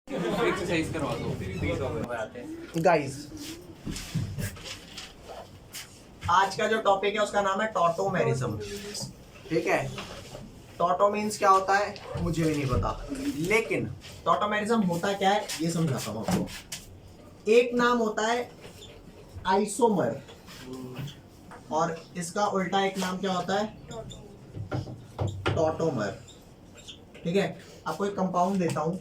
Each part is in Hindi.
एक्सरसाइज करवा दो गाइस, आज का जो टॉपिक है उसका नाम है टॉटोमेरिज्म। ठीक है, टॉटो मीन्स क्या होता है मुझे भी नहीं पता, लेकिन टॉटोमेरिज्म होता क्या है ये समझाता हूँ आपको। एक नाम होता है आइसोमर और इसका उल्टा एक नाम क्या होता है टॉटोमर। ठीक है, आपको एक कंपाउंड देता हूँ,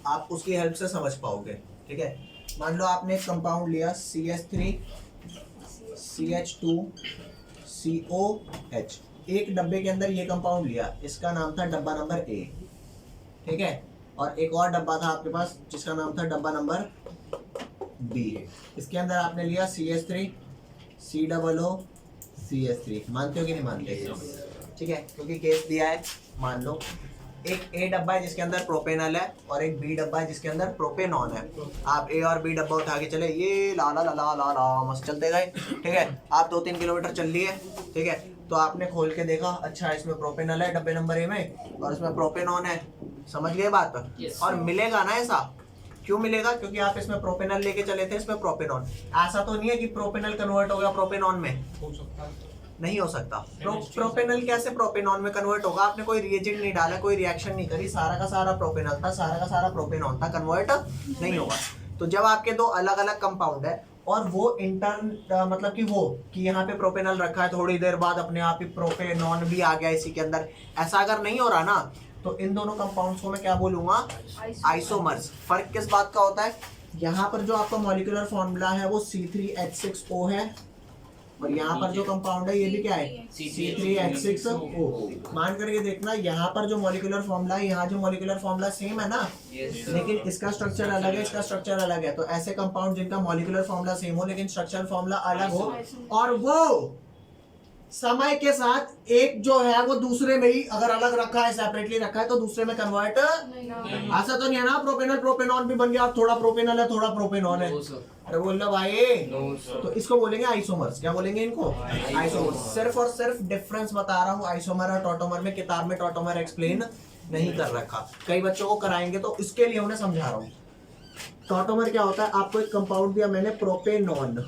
आप उसकी हेल्प से समझ पाओगे। ठीक है, मान लो आपने एक कंपाउंड लिया CH3 CH2 COH, एक डब्बे के अंदर ये कंपाउंड लिया, इसका नाम था डब्बा नंबर A। ठीक है, और एक और डब्बा था आपके पास जिसका नाम था डब्बा नंबर B। इसके अंदर आपने लिया CH3 COO CH3। मानते हो कि नहीं मानते? ठीक है, क्योंकि केस दिया है। मान लो एक A डब्बा है जिसके अंदर प्रोपेनल है और एक B डब्बा है जिसके अंदर प्रोपेनॉन है। आप A और B डब्बा उठा के चले, ये ला ला ला ला ला ला मस्त चलते गए। ठीक है, आप 2-3 किलोमीटर चल लिए। ठीक है, तो आपने खोल के देखा, अच्छा इसमें प्रोपेनल है डब्बे नंबर A में और इसमें प्रोपेनॉन है। समझ गए बात? और मिलेगा ना ऐसा? क्यों मिलेगा? क्योंकि आप इसमें प्रोपेनल लेके चले थे, इसमें प्रोपेनॉन। ऐसा तो नहीं है कि प्रोपेनल कन्वर्ट हो गया प्रोपेनॉन में, हो सकता है, नहीं हो सकता। प्रोपेनल कैसे प्रोपेनॉन में कन्वर्ट होगा? आपने कोई रिएजेंट नहीं डाला, कोई रिएक्शन नहीं करी, सारा का सारा प्रोपेनल था, सारा का सारा प्रोपेनॉन था, कन्वर्ट नहीं होगा। तो जब आपके दो अलग अलग कंपाउंड है और वो इंटर्न मतलब कि वो कि यहाँ पे प्रोपेनल रखा है, थोड़ी देर बाद अपने आप ही प्रोपेनॉन भी आ गया इसी के अंदर, ऐसा अगर नहीं हो रहा ना, तो इन दोनों कंपाउंड्स को मैं क्या बोलूंगा? आइसोमर्स। फर्क किस बात का होता है? यहाँ पर जो आपका मॉलिक्यूलर फॉर्मूला है वो C3H6O है और यहाँ पर जो कंपाउंड है ये भी क्या है? C3H6O। मान करके देखना, यहाँ पर जो मॉलिक्यूलर फॉर्मूला है, यहाँ जो मॉलिक्यूलर फॉर्मूला सेम है ना, लेकिन इसका स्ट्रक्चर अलग है, इसका स्ट्रक्चर अलग है। तो ऐसे कंपाउंड जिनका मॉलिक्यूलर फॉर्मूला सेम हो लेकिन स्ट्रक्चर फॉर्मूला अलग हो और वो समय के साथ एक जो है वो दूसरे में ही अगर अलग रखा है, सेपरेटली रखा है, तो दूसरे में कन्वर्ट ऐसा तो नहीं है ना प्रोपेनल प्रोपेनॉन भी बन गया, थोड़ा प्रोपेनल है थोड़ा प्रोपेनॉन है। अरे बोल लो भाई, तो इसको बोलेंगे आइसोमर्स। क्या बोलेंगे इनको? आइसोमर्स। सिर्फ और सिर्फ डिफरेंस बता रहा हूँ आइसोमर और टॉटोमर में। किताब में टॉटोमर एक्सप्लेन नहीं कर रखा, कई बच्चों को कराएंगे तो इसके लिए उन्हें समझा रहा हूँ। टॉटोमर क्या होता है? आपको एक कंपाउंड दिया मैंने प्रोपेनॉन,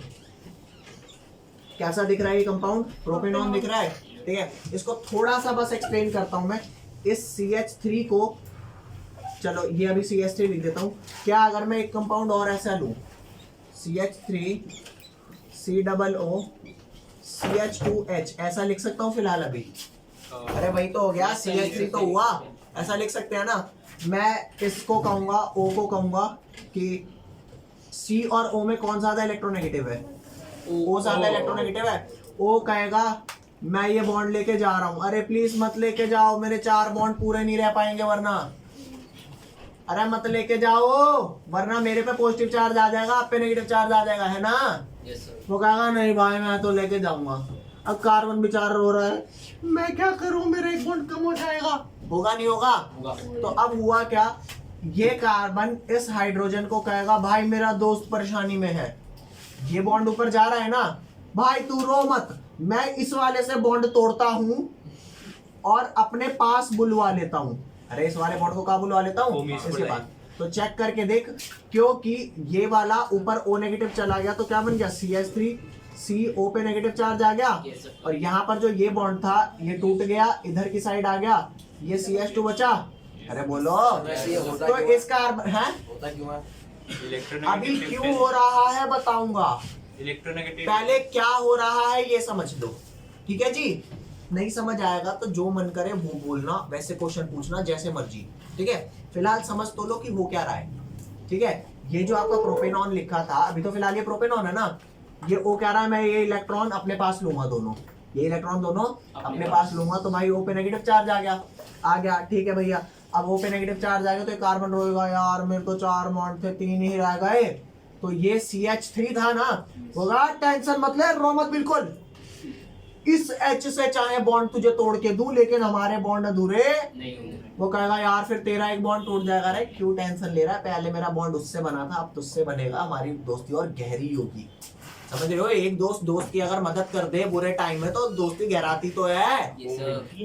कैसा दिख रहा है ये कंपाउंड? प्रोपेनॉन दिख रहा है। ठीक है, इसको थोड़ा सा बस एक्सप्लेन करता हूं मैं। इस CH3 को, चलो ये अभी CH3 लिख देता हूं। क्या अगर मैं एक कंपाउंड और ऐसा लूं, CH3 COO CH2H, ऐसा लिख सकता हूं फिलहाल अभी? अरे भाई तो हो गया, CH3 तो हुआ, ऐसा लिख सकते हैं ना। मैं इसको कहूंगा, O को कहूंगा कि C और O में कौन ज्यादा इलेक्ट्रोनेगेटिव है? O ज्यादा इलेक्ट्रोनेगेटिव है। O कहेगा मैं ये बॉन्ड लेके जा रहा हूं। अरे प्लीज मत लेके जाओ, मेरे 4 बॉन्ड पूरे नहीं रह पाएंगे वरना। अरे मत लेके जाओ वरना मेरे पे पॉजिटिव चार्ज आ जाएगा, आप पे नेगेटिव चार्ज आ जाएगा, है ना? वो कहेगा नहीं भाई मैं तो लेके जाऊंगा। अब कार्बन बेचारा रो रहा है, मैं क्या करूं, मेरा एक बॉन्ड कम हो जाएगा। होगा नहीं होगा? तो अब हुआ क्या, ये कार्बन इस हाइड्रोजन को कहेगा भाई मेरा दोस्त परेशानी में है, ये बॉन्ड ऊपर जा रहा है ना, भाई तू रो मत, मैं इस वाले से बॉन्ड तोड़ता हूं और अपने पास बुलवा लेता हूं। अरे इस वाले बॉन्ड को कहाँ बुलवा लेता हूं? इसके बाद तो चेक करके देख, क्योंकि ये वाला ऊपर O नेगेटिव चला गया तो क्या बन गया? CH3 CO पे नेगेटिव चार्ज आ गया और यहाँ पर जो ये बॉन्ड था ये टूट गया, इधर की साइड आ गया, ये CH2 बचा। अरे बोलो, तो इस कार्बन है अभी क्यों हो रहा है बताऊंगा, पहले क्या हो रहा है ये समझ लो। ठीक है जी, नहीं समझ आएगा तो जो मन करे वो बोलना, वैसे क्वेश्चन पूछना जैसे मर्जी। ठीक है, फिलहाल समझ तो लो कि वो क्या रहा है। ठीक है, ये जो आपका प्रोपेनॉन लिखा था अभी, तो फिलहाल ये प्रोपेनॉन है ना, ये O कह रहा है मैं ये इलेक्ट्रॉन अपने पास लूंगा, दोनों ये इलेक्ट्रॉन दोनों अपने पास लूंगा, तो भाई O पे नेगेटिव चार्ज आ गया। ठीक है भैया, अब O पे नेगेटिव चार्ज आ गया तो कार्बन रोएगा, यार मेरे तो 4 बॉन्ड थे 3 ही रह गए, तो ये CH3 था ना, होगा टेंशन मत ले, रो मत बिल्कुल, इस H से चाहे बॉन्ड तुझे तोड़ के दूं, लेकिन हमारे बॉन्ड अधूरे नहीं होंगे। वो कहेगा यार फिर तेरा एक बॉन्ड टूट जाएगा रे, क्यों टेंशन ले रहा है, पहले मेरा बॉन्ड उससे बना था, अब तुझसे बनेगा, हमारी दोस्ती और गहरी होगी। समझ रहे हो, एक दोस्त दोस्त की अगर मदद कर दे बुरे टाइम में तो दोस्ती गहराती तो है।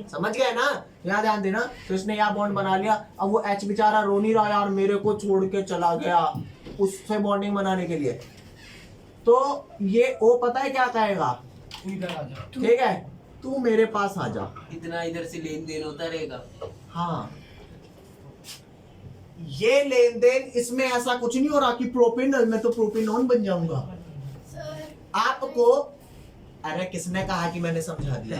समझ गए ना, यहाँ ध्यान देना। तो इसने यहाँ बॉन्ड बना लिया, अब वो H बेचारा रो नहीं रहा यार मेरे को छोड़ के चला गया उससे बॉन्डिंग बनाने के लिए, तो ये O पता है क्या कहेगा, ठीक है तू मेरे पास आ जा। इतना इधर से लेन देन होता रहेगा। हाँ ये लेन देन, इसमें ऐसा कुछ नहीं हो रहा कि प्रोपेनॉल में तो प्रोपेनॉन बन जाऊंगा आपको। अरे किसने कहा कि मैंने समझा दिया?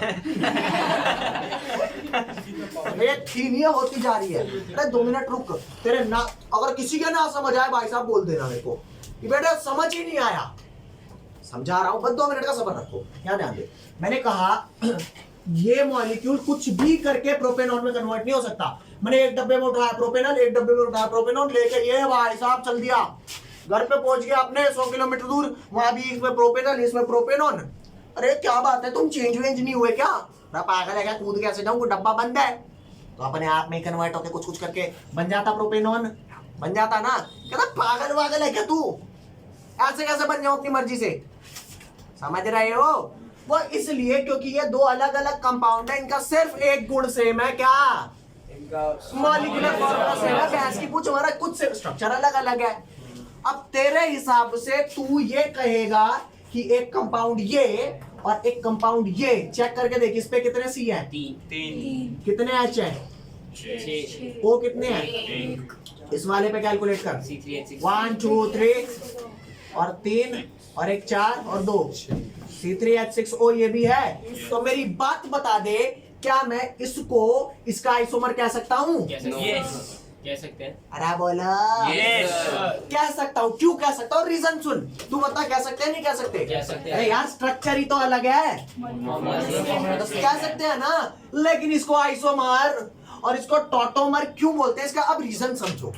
ये थीनिया होती जा रही है। अरे 2 मिनट रुक, तेरे ना अगर किसी के ना समझ आए भाई साहब बोल देना मेरे को कि बेटा समझ ही नहीं आया, समझा रहा हूं, बस 2 मिनट का सबर रखो। क्या ध्यान दे, मैंने कहा ये मॉलिक्यूल कुछ भी करके प्रोपेनॉल में कन्वर्ट नहीं हो सकता। मैंने एक डब्बे में उठाया प्रोपेनॉल, एक डब्बे में उठाया प्रोपेनॉल, लेके ये भाई साहब चल दिया, घर पे पहुंच गया अपने 100 किलोमीटर दूर, वहां भी इसमें प्रोपेनॉल इसमें प्रोपेनॉन। अरे क्या बात है, तुम चेंज वेंज नहीं हुए क्या? पागल है क्या, कूद कैसे जाऊं, डब्बा बंद है, तो अपने आप में कन्वर्ट होकर कुछ कुछ करके बन जाता प्रोपेनॉन, बन जाता ना। कहता पागल वागल है क्या तू, ऐसे कैसे बन जाऊं अपनी मर्जी से? समझ रहे हो? वो इसलिए क्योंकि ये 2 अलग अलग कंपाउंड है, इनका सिर्फ एक गुण सेम है, क्या? मॉलिक्यूलर फॉर्मूला सेम है। गैस की पूछ हमारा कुछ स्ट्रक्चर अलग अलग है। अब तेरे हिसाब से तू ये कहेगा कि एक कंपाउंड ये और एक कंपाउंड ये, चेक करके देख इस पे कितने सी है, 3 कितने H है, 6 O कितने हैं, इस वाले पे कैलकुलेट कर, C3H6 1 2 3 और 3 और एक 4 और 2 C3H6O ये भी है। तो मेरी बात बता दे, क्या मैं इसको इसका आइसोमर कह सकता हूँ? कह सकते हैं। अरे बोला कह सकता हूँ, क्यों कह सकता हूँ, रीजन सुन, तू बता कह सकते हैं नहीं कह सकते? कह सकते हैं। अरे यार स्ट्रक्चर ही तो अलग है, तो कह सकते हैं ना, लेकिन इसको आइसोमर और इसको टॉटोमर क्यों बोलते हैं, इसका अब रीजन समझो।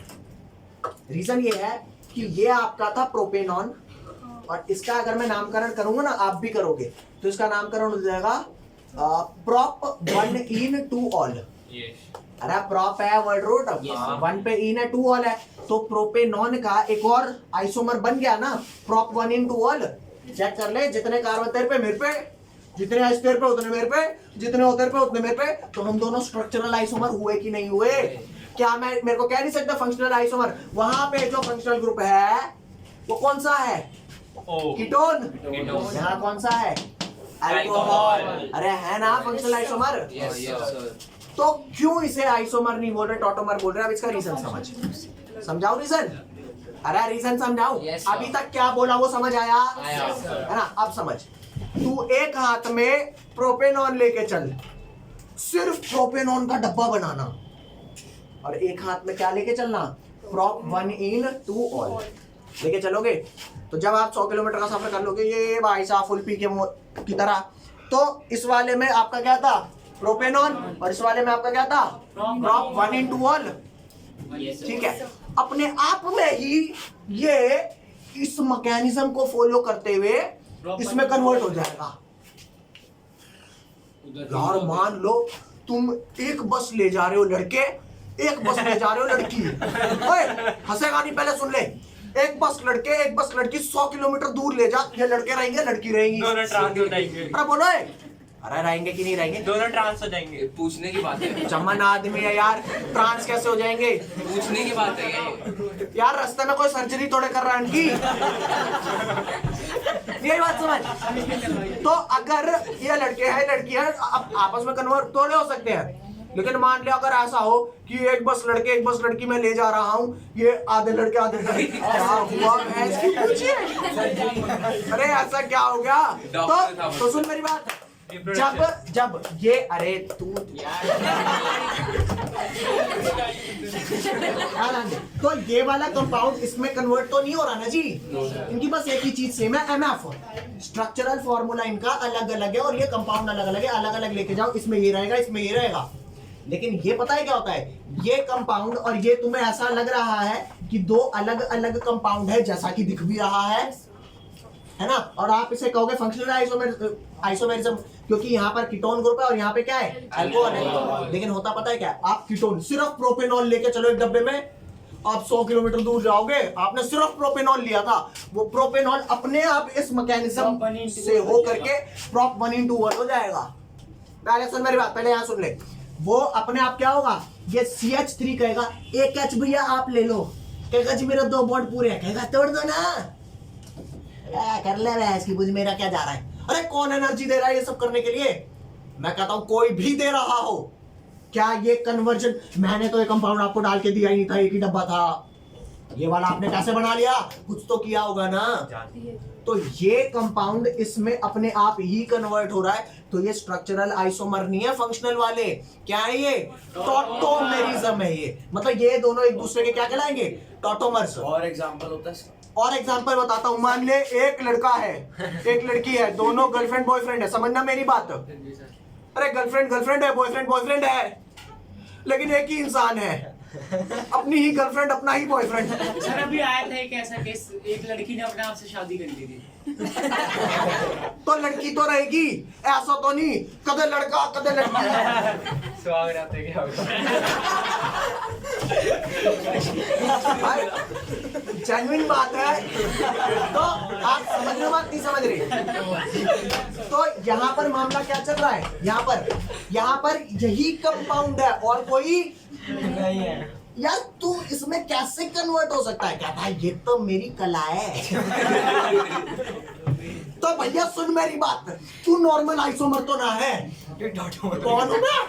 रीजन ये है कि ये आपका था प्रोपेनॉन और इसका अगर मैं नामकरण करूंगा ना, आप भी करोगे, तो इसका नामकरण हो जाएगा प्रोप 1 इन 2 ऑल। अरे प्रॉप है वर्ड रूट, 1 पे इन है 2 ऑल है, तो प्रोपेनॉन का एक और आइसोमर बन गया ना, प्रोप 1 इन 2 ऑल। चेक कर ले, जितने कार्बन तेरे पे मेरे पे, जितने H तेरे पे उतने मेरे पे, जितने O तेरे पे उतने मेरे पे, तो हम दोनों स्ट्रक्चरल आइसोमर हुए कि नहीं हुए? क्या मैं मेरे को कह नहीं सकता फंक्शनल आइसोमर? वहां पे जो फंक्शनल ग्रुप है वो कौन सा है? कीटोन। यहाँ कौन सा है? अल्कोहल। अरे है ना फंक्शनल आइसोमर। तो क्यों इसे आइसोमर नहीं बोल रहे, टॉटोमर बोल रहे? अब इसका रीजन समझ, समझाओ रीजन। अरे रीजन समझाओ। अभी तक क्या बोला वो समझ आया है ना? अब समझ, तू एक हाथ में प्रोपेनॉन लेके चल, सिर्फ प्रोपेनॉन का डब्बा बनाना, और एक हाथ में क्या लेके चलना, प्रोप 1 इन 2 ऑल लेके चलोगे, तो जब आप 100 किलोमीटर का सफर कर लोगे ये भाई साहब फुल पी के की तरह, तो इस वाले में आपका क्या था, प्रोपेनॉन, और इस वाले में आपका क्या था, प्रोप 1 इन 2 ऑल। ठीक है, अपने आप में ही ये इस मैकेनिज्म को फॉलो करते हुए इसमें कन्वर्ट हो जाएगा। यार मान लो तुम एक बस ले जा रहे हो लड़के, एक बस ले जा रहे हो लड़की, ओए हंसेगा नहीं, पहले सुन ले, एक बस लड़के एक बस लड़की 100 किलोमीटर दूर ले जा, ये लड़के रहेंगे लड़की रहेंगी, दोनों ट्रांस हो जाएंगे। अरे बोलो अरे रहेंगे कि नहीं रहेंगे? दोनों ट्रांस हो जाएंगे। पूछने की बात है, चमन आदमी है यार, ट्रांस कैसे हो जाएंगे? पूछने की बात है ये। यार रास्ते में कोई सर्जरी थोड़े कर रहा है इनकी, यही बात समझ। तो अगर ये लड़के हैं लड़की है, आपस में कन्वर्ट थोड़े हो सकते हैं, लेकिन मान लिया अगर ऐसा हो कि एक बस लड़के एक बस लड़की में ले जा रहा हूँ, ये आधे लड़के आधे लड़की, क्या हुआ भैंस की पूछिए? अरे ऐसा क्या हो गया? तो सुन मेरी बात, जब ये, अरे तू तो ये वाला कंपाउंड इसमें कन्वर्ट तो नहीं हो रहा ना जी, इनकी बस एक ही चीज सेम है, MF। स्ट्रक्चरल फॉर्मूला इनका अलग अलग है और ये कंपाउंड अलग अलग है, अलग अलग लेके जाओ, इसमें ये रहेगा इसमें ये रहेगा। लेकिन ये पता है क्या होता है, ये कंपाउंड और ये तुम्हें ऐसा लग रहा है कि 2 अलग अलग कंपाउंड है, जैसा कि दिख भी रहा है, है ना, और आप इसे कहोगे फंक्शनल आइसोमेरिज्म, क्योंकि यहाँ पर कीटोन ग्रुप है और यहाँ पे क्या है, अल्कोहल है। लेकिन होता पता है क्या, आप कीटोन सिर्फ प्रोपेनॉल लेके चलो एक डब्बे में, आप 100 किलोमीटर दूर जाओगे, आपने सिर्फ प्रोपेनॉल लिया था, वो प्रोपेनॉल अपने आप इस मैकेनिज्म से हो करके प्रॉप 1:1 हो जाएगा। पहले सुन मेरी बात, पहले यहाँ सुन ले, वो अपने आप क्या होगा, ये CH3 कहेगा एक H भैया आप ले लो, कहेगा जी मेरा 2 बॉन्ड पूरे हैं, कहेगा तोड़ दो ना, कर ले रहा है इसकी बुझ, मेरा क्या जा रहा है। अरे कौन एनर्जी दे रहा है ये सब करने के लिए, मैं कहता हूं कोई भी दे रहा हो, क्या ये कन्वर्जन, मैंने तो ये कंपाउंड आपको डाल के दिया ही नहीं था, एक ही डब्बा था, ये वाला आपने कैसे बना लिया, कुछ तो किया होगा ना। तो ये कंपाउंड इसमें अपने आप ही कन्वर्ट हो रहा है, तो ये स्ट्रक्चरल आइसोमर नहीं है फंक्शनल वाले, क्या है ये, टॉटोमेरिज्म है ये, मतलब ये दोनों एक दूसरे के क्या कहलाएंगे, टॉटोमर्स। और एग्जांपल होता है, और एग्जांपल बताता हूं, मान ले एक लड़का है एक लड़की है, दोनों गर्लफ्रेंड बॉयफ्रेंड है, समझना मेरी बात। अरे गर्लफ्रेंड गर्लफ्रेंड है, बॉयफ्रेंड बॉयफ्रेंड है, लेकिन एक ही इंसान है, अपनी ही गर्लफ्रेंड अपना ही बॉयफ्रेंड। सर अभी आया था एक ऐसा केस, एक लड़की ने अपने आप से शादी कर ली थी। तो लड़की तो रहेगी, ऐसा तो नहीं कदे लड़का कदे लड़की। स्वागत आते क्या जेन्युइन बात है, तो आप समझ रहे हो बात, नहीं समझ रहे। तो यहाँ पर मामला क्या चल रहा है, यहाँ पर यही कंपाउंड है और कोई नहीं है। यार तू इसमें कैसे कन्वर्ट हो सकता है, कहता है ये तो मेरी कला है। तो भैया सुन मेरी बात, तू नॉर्मल आइसोमर तो ना है, कौन है ना,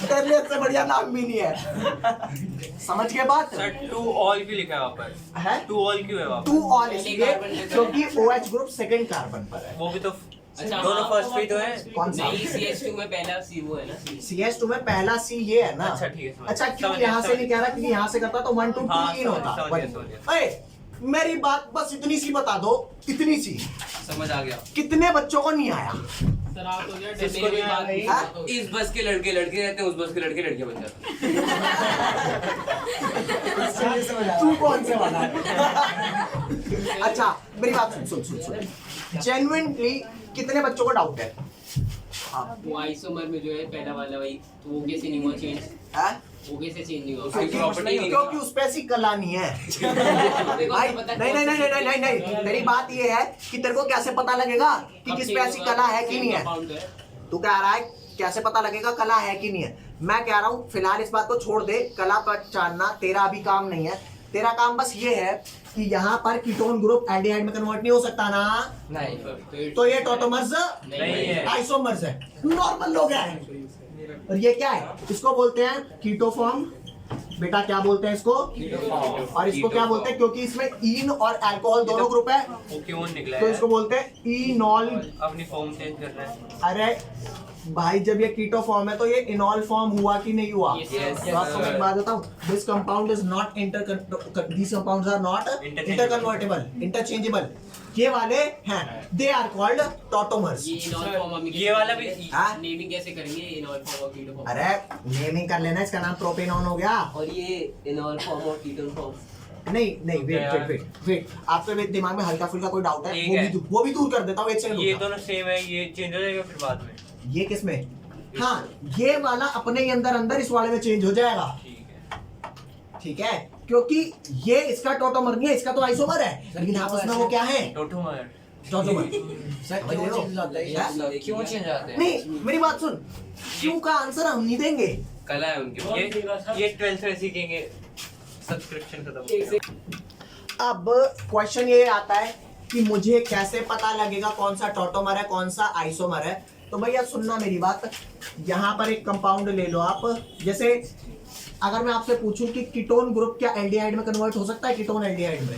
तेरे से बढ़िया नाम भी नहीं है, समझ के बात। सर 2 ऑल क्यों लिखा है वहाँ पर, है 2 ऑल क्यों है वहाँ पर? 2 ऑल इसलिए क्योंकि OH ग्रुप सेकंड कार्बन पर है। वो भी तो अच्छा, दोनों हाँ, फर्स्ट पे तो है। कौन सा? नहीं, CH2 में पहला C वो है ना, CH2 में पहला C ये है ना। अच्छा, ठीक है, समझ अच्छा गया, क्यों समझ गया, यहाँ से समझ नहीं कह रहा, क्योंकि यहाँ से करता तो 1 to 2 हाँ, इन होता। समझ गया। अरे मेरी बात बस इतनी सी बता दो, इतनी सी, समझ आ गया। कितने बच्चों को नहीं आया, सर आप हो गया जिसको डब्बे भी में बात भाई। हाँ? इस बस के लड़के लड़के रहते हैं, उस बस के लड़के लड़कियां बन जाते हैं। तू कौन से वाला है? अच्छा मेरी बात सुन, जेन्युइनली कितने बच्चों को डाउट है? वो आइसोमर में जो है पहला वाला वही, तो वो कैसे नहीं हुआ चेंज, हाँ? वो कैसे चेंज नहीं हुआ, क्योंकि उसकी प्रॉपर्टी नहीं क्योंकि उस पे ऐसी कला नहीं है। भाई नहीं, मेरी बात ये है कि तेरे को कैसे पता लगेगा कि किस पे ऐसी कला है कि नहीं है। तू कह रहा है कैसे पता लगेगा कला है कि नहीं है, मैं कह रहा हूँ फिलहाल इस बात को छोड़ दे, कला पर जानना तेरा अभी काम नहीं है, तेरा काम बस ये है कि यहाँ पर कीटोन ग्रुप एल्डिहाइड में कन्वर्ट नहीं हो सकता ना, नहीं, तो ये टॉटोमर्स नहीं है। आइसोमर्स है, नॉर्मल लोग हैं। और ये क्या है, इसको बोलते हैं कीटोफॉर्म, बेटा क्या बोलते हैं इसको, और इसको क्या बोलते हैं, क्योंकि इसमें ईन और अल्कोहल दोनों ग्रुप है, वो क्यों निकला तो है? इसको बोलते हैं इनॉल। अपनी फॉर्म चेंज कर रहा है। अरे भाई जब ये कीटो फॉर्म है तो ये इनॉल फॉर्म हुआ कि नहीं हुआ? Yes, yes, तो आपको मैं बात बताऊं, this compound is not these compounds are not interconvertible, interchangeable। ये वाले हैं, दे आर कॉल्ड टॉटोमर्स। ये इनॉल फॉर्म हम ये वाला भी हाँ? नेमिंग कैसे करेंगे, इनॉल फॉर्म और कीटो फॉर्म, अरे नेमिंग कर लेना, इसका नाम प्रोपेनॉन हो गया। और ये इनॉल फॉर्म और कीटोन फॉर्म। नहीं वेट, आपके भी दिमाग में हल्का फुल्का कोई डाउट है, ठीक है। वो भी दूर कर देता हूँ, एक सेकंड ये रुकना। दोनों सेम है, ये चेंज हो जाएगा फिर बाद में। ये किसमें, हाँ ये वाला अपने ही अंदर इस वाले में चेंज हो जाएगा, ठीक है। ठीक है, क्योंकि ये इसका टॉटोमर नहीं है, इसका तो आइसोमर है, लेकिन आपस में वो क्या है, टोटोमर। टॉटोमर। क्यों चेंज आते हैं? नहीं मेरी बात सुन, क्यों का आंसर हम नहीं देंगे, कला है उनके, ये 12th में सीखेंगे, सब्सक्रिप्शन खत्म। अब क्वेश्चन ये आता है कि मुझे कैसे पता लगेगा कौन सा टॉटोमर है कौन सा आइसोमर है। तो भैया सुनना मेरी बात, यहाँ पर एक कंपाउंड ले लो आप, जैसे अगर मैं आपसे पूछूं कि कीटोन ग्रुप क्या एल्डिहाइड में कन्वर्ट हो सकता है, कीटोन एल्डिहाइड में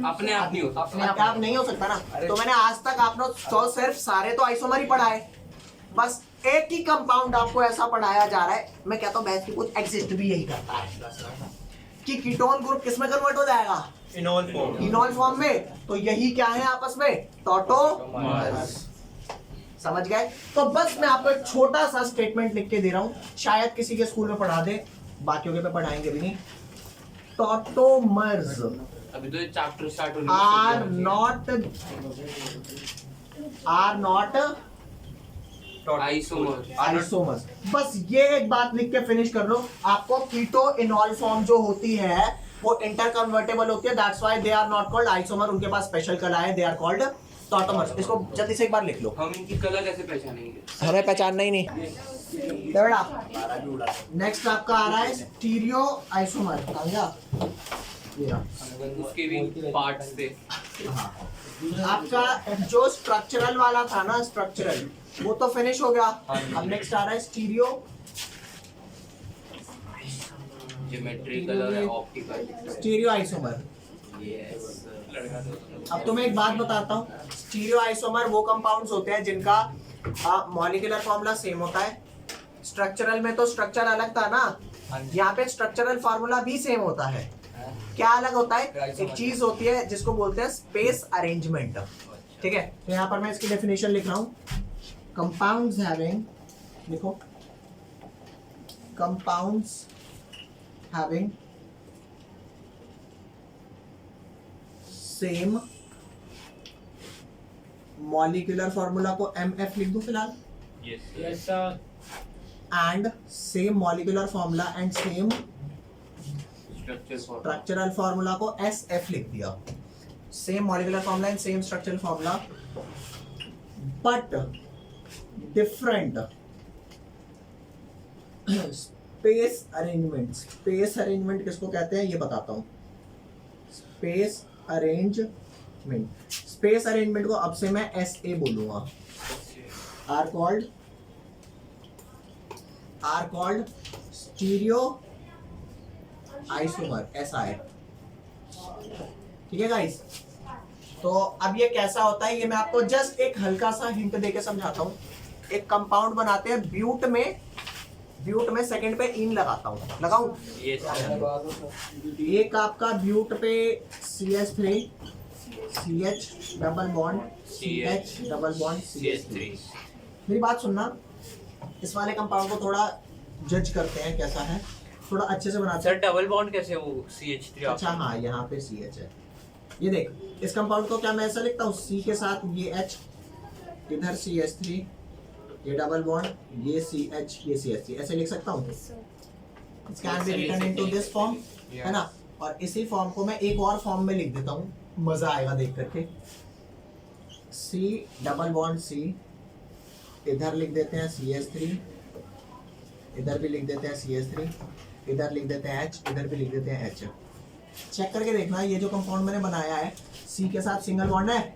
अपने आप नहीं होता, अपने आप नहीं हो सकता ना। तो मैंने आज तक आपने तो सिर्फ सारे तो आइसोमर ही पढ़ाए, बस एक ही कंपाउंड आपको ऐसा पढ़ाया जा रहा है, मैं कहता हूँ बहस की कुछ एग्जिस्ट भी यही करता है कि कीटोन ग्रुप किस में कन्वर्ट हो जाएगा, इनॉल फॉर्म। इनॉल फॉर्म में। तो यही क्या है आपस में, टॉटोमर्स। समझ गए? तो बस मैं आपको एक छोटा सा स्टेटमेंट लिख के दे रहा हूं, शायद किसी के स्कूल में पढ़ा दे, बाकियों के पे पढ़ाएंगे भी नहीं। टॉटोमर्स अभी तो चैप्टर स्टार्ट होने आर नॉट आइसोमर। आइसोमर्स। बस ये एक बात लिख के फिनिश कर लो। आपको कीटो इनॉल फॉर्म जो होती है वो इंटर कन्वर्टेबल होती है, that's why they are not called isomer. उनके पास स्पेशल कला है, दे आर कॉल्ड टॉटोमर्स। इसको जल्दी से एक बार लिख लो। हम इनकी कलर कैसे पहचानेंगे? हमें पहचानना ही नहीं बेटा। नेक्स्ट आपका आ रहा है स्टीरियो आइसोमर। आ गया ये रहा। उसके भी पार्ट्स थे। हाँ। आपका जो स्ट्रक्चरल वाला था ना, स्ट्रक्चरल वो तो फिनिश हो गया। अब नेक्स्ट आ रहा है स्टीरियो। ज्योमेट्रिकल और ऑप्टिकल। Stereo isomer. यस। अब तुम्हें एक बात बताता हूँ, स्टीरियो आइसोमर वो कंपाउंड्स होते हैं जिनका मॉलिक्यूलर फॉर्मूला सेम होता है। स्ट्रक्चरल में तो स्ट्रक्चर अलग था ना, यहाँ पे स्ट्रक्चरल फार्मूला भी सेम होता है। क्या अलग होता है? एक चीज होती है जिसको बोलते हैं स्पेस अरेंजमेंट। ठीक है, तो यहाँ पर मैं इसकी डेफिनेशन लिख रहा हूँ। कंपाउंड्स हैविंग, लिखो, compounds having same molecular formula को MF लिख दो फिलहाल, yes sir. And same molecular formula and same structure structural formula को SF लिख दिया। Same molecular formula and same structural formula but different space arrangement. Space arrangement किसको कहते हैं ये बताता हूं। स्पेस अरेंजमेंट, स्पेस अरेंजमेंट को अब से मैं SA बोलूंगा। Are called stereoisomer, SI। ठीक है गाइस, तो अब ये कैसा होता है ये मैं आपको जस्ट एक हल्का सा हिंट देके समझाता हूँ। एक कंपाउंड बनाते हैं ब्यूट में सेकंड पे इन लगाता हूँ, लगाऊं? एक आपका ब्यूट पे CH3 CH double bond CH double bond CH3। मेरी बात सुनना, इस वाले कंपाउंड को थोड़ा जज करते हैं कैसा है, थोड़ा अच्छे से बनाते सर हैं। डबल बॉन्ड कैसे वो CH3? अच्छा हाँ, यहाँ पे CH है। ये देख, इस कंपाउंड को क्या मैं ऐसा लिखता हूँ, C के साथ ये H, इधर CH3, ये डबल बॉन्ड, ये CH, ये CH3, ऐसे लिख सकता हूँ। It can be written into this form, है ना? और इसी फॉर्म को मैं एक और फॉर्म में लिख देता हूँ, मजा आएगा देख करके। C डबल बॉन्ड C, इधर लिख देते हैं CH3, इधर भी लिख देते हैं CH3, इधर लिख देते हैं H, इधर भी लिख देते हैं H। चेक करके देखना, ये जो कंपाउंड मैंने बनाया है, C के साथ सिंगल बॉन्ड है,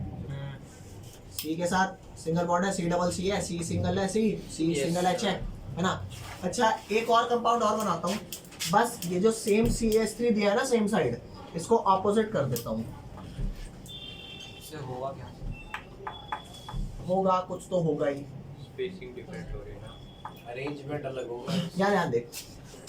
C के साथ सिंगल बॉन्ड है, C डबल C है, C सिंगल है, C सिंगल H है ना? अच्छा, एक और कंपाउंड और बनाता हूँ। बस ये जो सेम CH3 दिया है ना सेम साइड, इसको ऑपोजिट कर देता हूँ। इससे होगा क्या? होगा कुछ तो होगा ही, स्पेसिंग डिफरेंट हो रही है ना, अरेंजमेंट अलग होगा। ध्यान देख।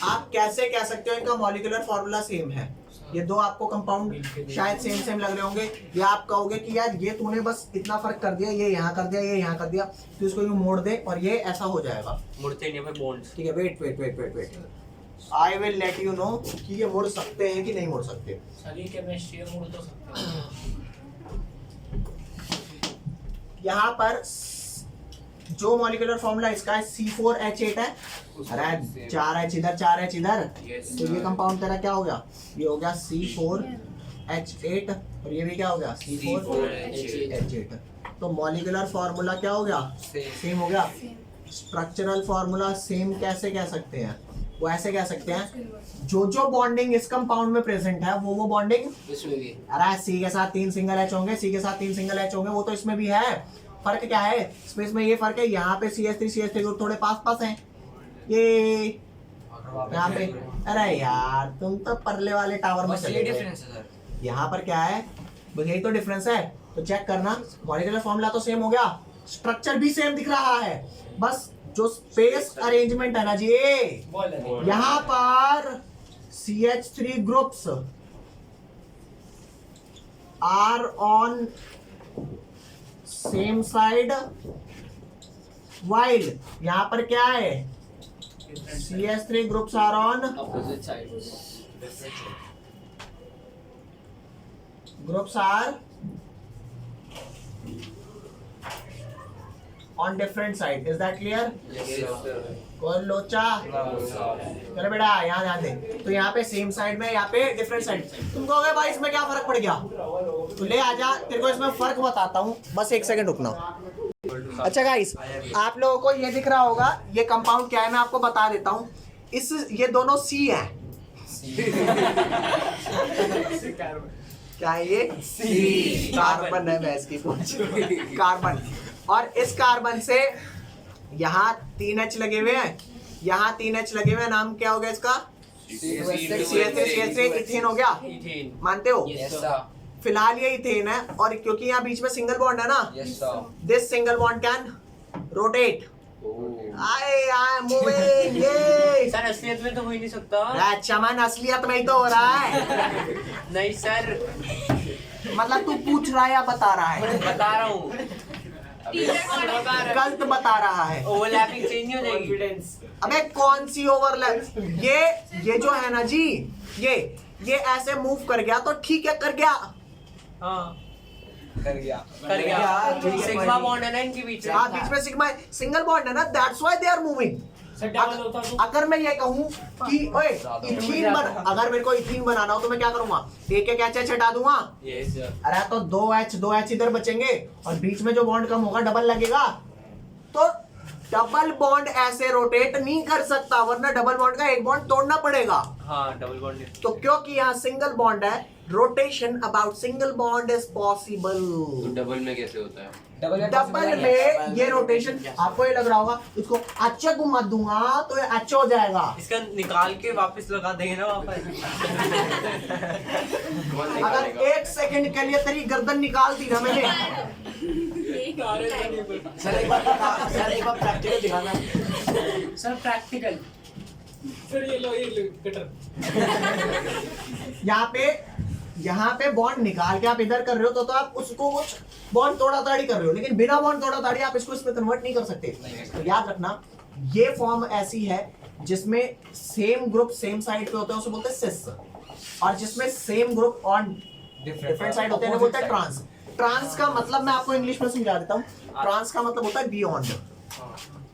आप कैसे कह सकते हो इनका मॉलिक्यूलर फॉर्मूला सेम है? ये दो आपको कंपाउंड शायद सेम लग रहे होंगे, या आप कहोगे कि यार ये तूने बस इतना फर्क कर दिया, ये यहाँ कर दिया, ये यहाँ कर दिया, तो इसको यूं मोड़ दे और ये ऐसा हो जाएगा। मुड़ते नहीं भाई बॉन्ड्स। ठीक है, wait, I will let you know कि ये मुड़ सकते हैं कि नहीं मुड़ सकते। सर ये केमिस्ट्री है, मुड़ तो सकते हैं। यहाँ पर जो मॉलिक्यूलर फॉर्मूला इसका है C4H8 है। अरे 4H इधर, 4H इधर, तो ये कंपाउंड तेरा क्या हो गया? ये हो गया C4H8 और ये भी क्या हो गया? C4H8। तो मॉलिक्यूलर फॉर्मूला क्या हो गया? सेम हो गया। स्ट्रक्चरल फॉर्मूला सेम कैसे कह सकते हैं? वो ऐसे कह सकते हैं, जो बॉन्डिंग इस कंपाउंड में प्रेजेंट है वो बॉन्डिंग इसमें भी। अरे C के साथ 3 सिंगल H होंगे, C के साथ 3 सिंगल H होंगे, वो तो इसमें भी है। फर्क क्या है स्पेस में? ये फर्क है, यहाँ पे CH3 ग्रुप थोड़े पास हैं, ये यहाँ पे। अरे यार तुम तो परले वाले टावर में चले गए। यहाँ पर क्या है? बस यही तो डिफरेंस है। तो चेक करना, मॉलिक्यूलर फॉर्मूला तो सेम हो गया, स्ट्रक्चर भी सेम दिख रहा है, बस जो स्पेस अरेंजमेंट है ना जी, यहाँ पर CH3 groups are on same side, while यहाँ पर क्या है? CH3 groups are on opposite side. Groups are on different side, is that clear? कोई लोचा? चलो बेटा यहाँ ध्यान दे, तो यहाँ पे सेम साइड में, यहाँ पे डिफरेंट साइड। तुम कहोगे भाई इसमें क्या फर्क पड़ गया, तो ले आजा, तेरे को इसमें फर्क बताता हूँ, बस एक सेकंड रुकना। अच्छा गाइस, आप लोगों को ये दिख रहा होगा, ये कंपाउंड क्या है मैं आपको बता देता हूँ। ये दोनों सी है। क्या है ये? सी। कार्बन है भैंस की पूंछ, कार्बन। और इस कार्बन से यहाँ 3H लगे हुए हैं, यहाँ 3H लगे हुए हैं, नाम क्या हो गया इसका? CH3 इथेन हो गया, मानते हो? फिलहाल ये इथेन है, और क्योंकि यहाँ बीच में सिंगल बॉन्ड है ना, this single bond can rotate. I am moving. Sir असलियत में तो हो ही नहीं सकता। अच्छा मन, असलियत में ही तो हो रहा है। नहीं सर, मतलब तू पूछ रहा है या बता रहा है? बता रहा हूँ। गलत बता रहा है। ओवरलैपिंग चेंज नहीं हो जाएगी। अबे कौन सी ओवरलैप? ये जो है ना जी, ये ऐसे मूव कर गया तो ठीक है, कर गया। हाँ कर गया। सिग्मा बॉन्ड है ना इनके बीच में। हाँ, बीच में सिग्मा सिंगल बॉन्ड है ना, that's why they are moving. Sir double होता तो अगर मैं ये कहूँ कि ओए इथीन अगर मेरे को इथीन बनाना हो तो मैं क्या करूंगा? एक एक H हटा दूंगा। अरे तो 2H इधर बचेंगे, और बीच में जो बॉन्ड कम होगा डबल लगेगा। तो डबल बॉन्ड ऐसे रोटेट नहीं कर सकता, वरना डबल बॉन्ड का एक बॉन्ड तोड़ना पड़ेगा। हाँ डबल बॉन्ड। तो क्योंकि यहाँ सिंगल बॉन्ड है, rotation about single bond is possible. तो डबल में कैसे होता है? डबल में ये रोटेशन, आपको ये लग रहा होगा इसको अच्छा घुमा दूंगा तो ये अच्छा हो जाएगा। इसका निकाल के वापस लगा देंगे ना वापस। अगर एक सेकंड के लिए तेरी गर्दन निकाल दी ना मैंने। सर एक बार प्रैक्टिकल दिखाना। Sir practical. सर ये लो कटर। यहाँ पे बॉन्ड निकाल के आप इधर कर रहे हो तो आप उसको कुछ बॉन्ड तोड़ा ताड़ी कर रहे हो, लेकिन बिना बॉन्ड तोड़ा ताड़ी आप इसको इसमें कन्वर्ट नहीं कर सकते। तो याद रखना, ये फॉर्म ऐसी है जिसमें सेम ग्रुप सेम साइड पे होते हैं, उसे बोलते हैं सिस, और जिसमें same group on different side होते हैं वो बोलते हैं ट्रांस। ट्रांस का मतलब मैं आपको इंग्लिश में समझा देता हूँ। ट्रांस का मतलब होता है बियॉन्ड।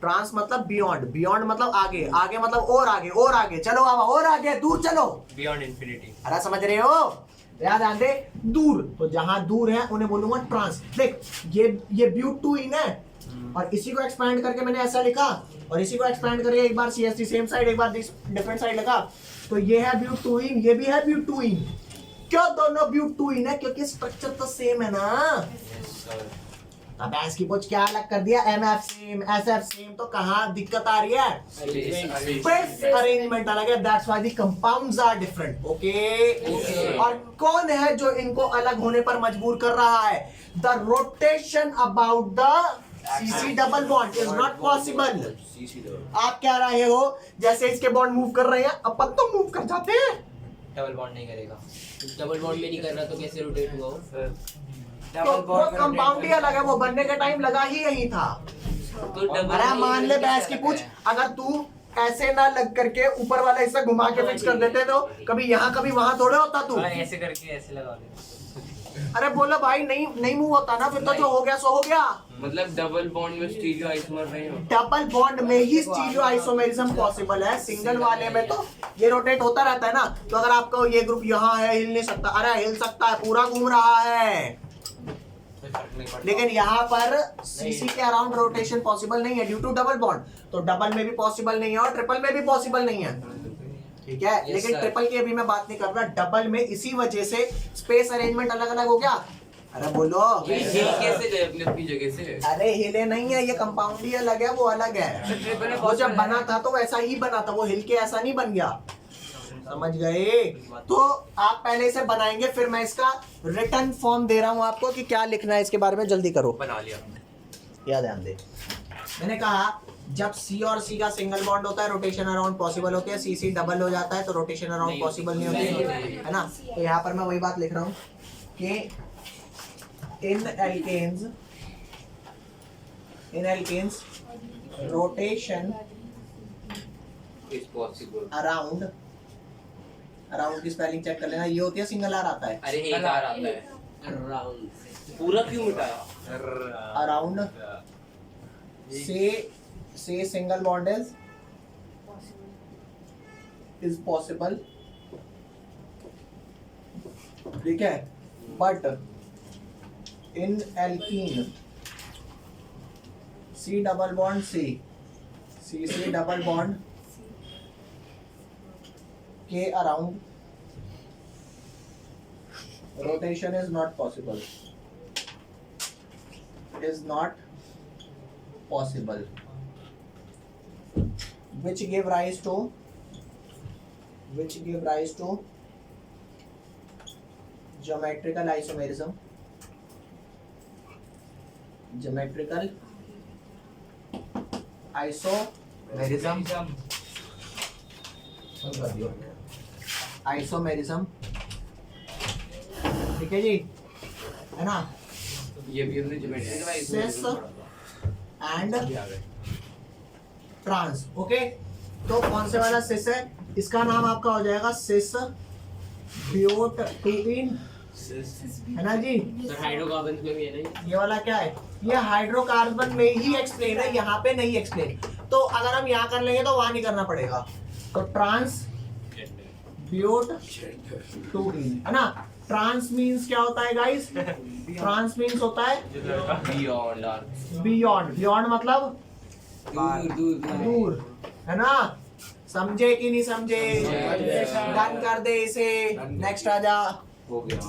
ट्रांस मतलब बियॉन्ड, बियॉन्ड मतलब आगे, आगे मतलब और आगे, और आगे चलो बाबा, और आगे दूर चलो, बियॉन्ड इंफिनिटी। अरे समझ रहे हो? याद ध्यान दे, दूर, तो जहां दूर है उन्हें बोलूंगा ट्रांस। देख ये ब्यूटूइन है, और इसी को एक्सपैंड करके मैंने ऐसा लिखा, और इसी को एक्सपैंड करके एक बार CH3 सेम साइड, एक बार डिफरेंट साइड लगा, तो ये है ब्यूटूइन, ये भी है ब्यूटूइन। क्यों दोनों ब्यूटूइन है? क्योंकि स्ट्रक्चर तो सेम है ना। अब इसकी कुछ क्या अलग कर दिया? MF सेम, SF सेम, तो कहाँ दिक्कत आ रही है? स्पेस अरेंजमेंट अलग है, that's why the compounds are different. Okay. और कौन है जो इनको अलग होने पर मजबूर कर रहा है? The rotation about the CC double bond is not possible. आप क्या रहे हो, जैसे इसके बॉन्ड मूव कर रहे हैं, अपन तो मूव कर जाते हैं। डबल बॉन्ड नहीं करेगा। डबल बॉन्ड में नहीं कर रहा तो कैसे रोटेट हुआ वो? तो कंपाउंड ही अलग है, वो बनने का टाइम लगा ही यही था। तो डबल अरे मान ले बहस की पूछ, अगर तू ऐसे ना लग करके ऊपर वाला हिस्सा घुमा के फिक्स कर देते तो कभी यहाँ कभी वहां थोड़े होता तू। ऐसे करके ऐसे लगा दे। अरे बोलो भाई, नहीं मूव होता ना, फिर तो जो हो गया सो हो गया। मतलब डबल बॉन्ड में स्टीरियो आइसोमर नहीं हो? डबल बॉन्ड में ही स्टीरियो आइसोमेरिज्म पॉसिबल है, सिंगल वाले में तो ये रोटेट होता रहता है ना। तो अगर आपको ये ग्रुप यहाँ है, हिल नहीं सकता, अरे हिल सकता है, पूरा घूम रहा है, लेकिन यहाँ पर CC के अराउंड रोटेशन पॉसिबल नहीं है ड्यू टू डबल बॉन्ड। तो डबल में भी पॉसिबल नहीं है और ट्रिपल में भी पॉसिबल नहीं है, ठीक है। लेकिन ट्रिपल की अभी मैं बात नहीं कर रहा, डबल में इसी वजह से स्पेस अरेंजमेंट अलग अलग हो गया। अरे बोलो, ये कैसे गए अपनी अपनी जगह से? अरे हिले नहीं है, ये कंपाउंड ही अलग है, वो अलग है। वो जब बना था तो वैसा ही बना था, वो हिल के ऐसा नहीं बन गया, समझ गए? तो आप पहले से बनाएंगे, फिर मैं इसका रिटर्न फॉर्म दे रहा हूं आपको कि क्या लिखना है इसके बारे में, जल्दी करो। बना लिया। याद ध्यान दे, मैंने कहा जब C और C का सिंगल बॉन्ड होता है रोटेशन अराउंड पॉसिबल होती है, CC डबल हो जाता है तो रोटेशन अराउंड पॉसिबल नहीं होती है ना। तो यहाँ पर मैं वही बात लिख रहा हूँ कि in alkenes rotation is possible around की स्पेलिंग चेक कर लेना, ये होती है सिंगल आर आता है। अरे एक आर आता है, अराउंड पूरा क्यों मिटाया? अराउंड से सिंगल बॉन्ड इज पॉसिबल, ठीक है, but in alkene C double bond C double bond के around rotation is not possible, which give rise to geometrical isomerism, isomerism, ठीक है जी, है ना, ये भी हमने geometry cis and trans, okay. तो कौन से वाला सिस है, इसका नाम आपका हो जाएगा सिस ब्यूट टू इन, है ना जी। सर हाइड्रोकार्बन में भी है ना ये वाला क्या है, ये हाइड्रोकार्बन में ही एक्सप्लेन है, यहाँ पे नहीं एक्सप्लेन। तो अगर हम यहाँ कर लेंगे तो वहां नहीं करना पड़ेगा। तो ट्रांस ब्यूट टू इन, है ना। ट्रांस मीन्स क्या होता है गाइस, ट्रांस मीन्स होता है बियॉन्ड मतलब दूर, है ना। समझे कि नहीं समझे, डन कर दे इसे, नेक्स्ट आजा। हो गया।